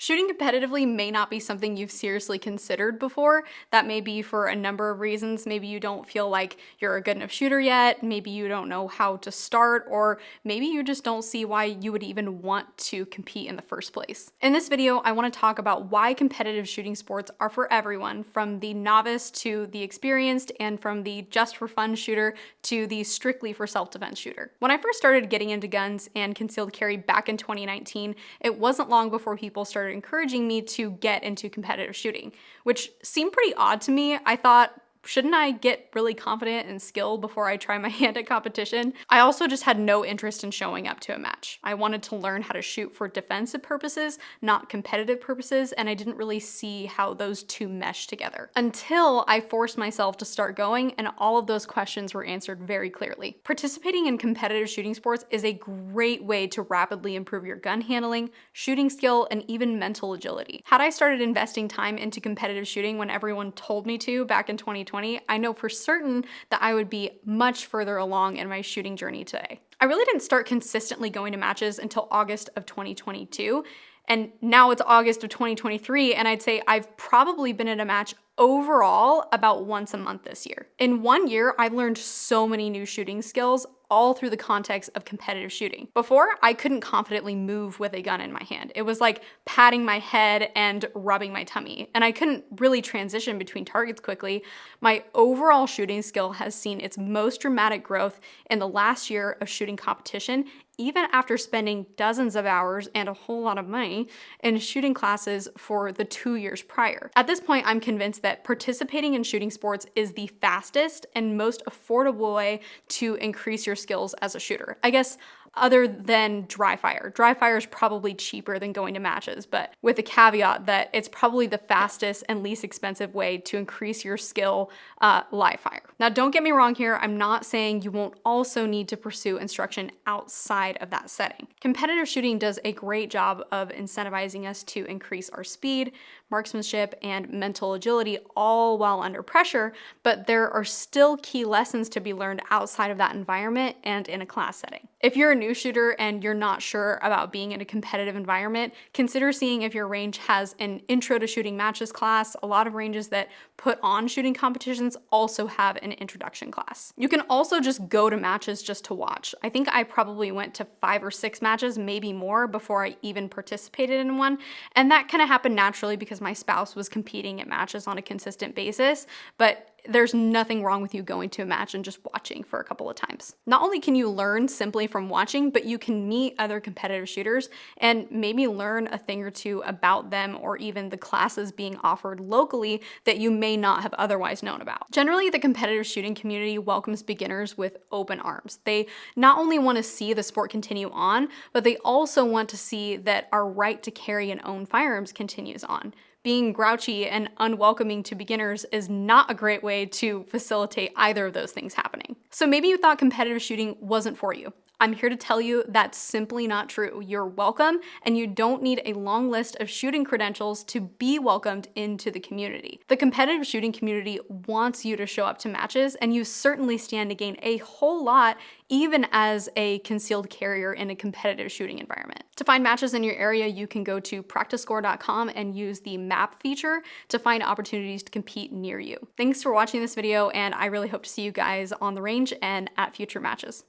Shooting competitively may not be something you've seriously considered before. That may be for a number of reasons. Maybe you don't feel like you're a good enough shooter yet. Maybe you don't know how to start, or maybe you just don't see why you would even want to compete in the first place. In this video, I want to talk about why competitive shooting sports are for everyone, from the novice to the experienced, and from the just for fun shooter to the strictly for self-defense shooter. When I first started getting into guns and concealed carry back in 2019, it wasn't long before people started encouraging me to get into competitive shooting, which seemed pretty odd to me. I thought, shouldn't I get really confident and skilled before I try my hand at competition? I also just had no interest in showing up to a match. I wanted to learn how to shoot for defensive purposes, not competitive purposes, and I didn't really see how those two mesh together. Until I forced myself to start going, and all of those questions were answered very clearly. Participating in competitive shooting sports is a great way to rapidly improve your gun handling, shooting skill, and even mental agility. Had I started investing time into competitive shooting when everyone told me to back in 2020, I know for certain that I would be much further along in my shooting journey today. I really didn't start consistently going to matches until August of 2022, and now it's August of 2023, and I'd say I've probably been at a match overall about once a month this year. In 1 year, I've learned so many new shooting skills, all through the context of competitive shooting. Before, I couldn't confidently move with a gun in my hand. It was like patting my head and rubbing my tummy, and I couldn't really transition between targets quickly. My overall shooting skill has seen its most dramatic growth in the last year of shooting competition, even after spending dozens of hours and a whole lot of money in shooting classes for the 2 years prior. At this point, I'm convinced that participating in shooting sports is the fastest and most affordable way to increase your skills as a shooter. I guess other than dry fire. Dry fire is probably cheaper than going to matches, but with the caveat that it's probably the fastest and least expensive way to increase your skill live fire. Now, don't get me wrong here. I'm not saying you won't also need to pursue instruction outside of that setting. Competitive shooting does a great job of incentivizing us to increase our speed, marksmanship, and mental agility, all while under pressure, but there are still key lessons to be learned outside of that environment and in a class setting. If you're a new shooter and you're not sure about being in a competitive environment, consider seeing if your range has an intro to shooting matches class. A lot of ranges that put on shooting competitions also have an introduction class. You can also just go to matches just to watch. I think I probably went to 5 or 6 matches, maybe more, before I even participated in one, and that kind of happened naturally because my spouse was competing at matches on a consistent basis, but there's nothing wrong with you going to a match and just watching for a couple of times. Not only can you learn simply from watching, but you can meet other competitive shooters and maybe learn a thing or two about them, or even the classes being offered locally that you may not have otherwise known about. Generally, the competitive shooting community welcomes beginners with open arms. They not only want to see the sport continue on, but they also want to see that our right to carry and own firearms continues on. Being grouchy and unwelcoming to beginners is not a great way to facilitate either of those things happening. So maybe you thought competitive shooting wasn't for you. I'm here to tell you that's simply not true. You're welcome, and you don't need a long list of shooting credentials to be welcomed into the community. The competitive shooting community wants you to show up to matches, and you certainly stand to gain a whole lot even as a concealed carrier in a competitive shooting environment. To find matches in your area, you can go to practicescore.com and use the map feature to find opportunities to compete near you. Thanks for watching this video, and I really hope to see you guys on the range and at future matches.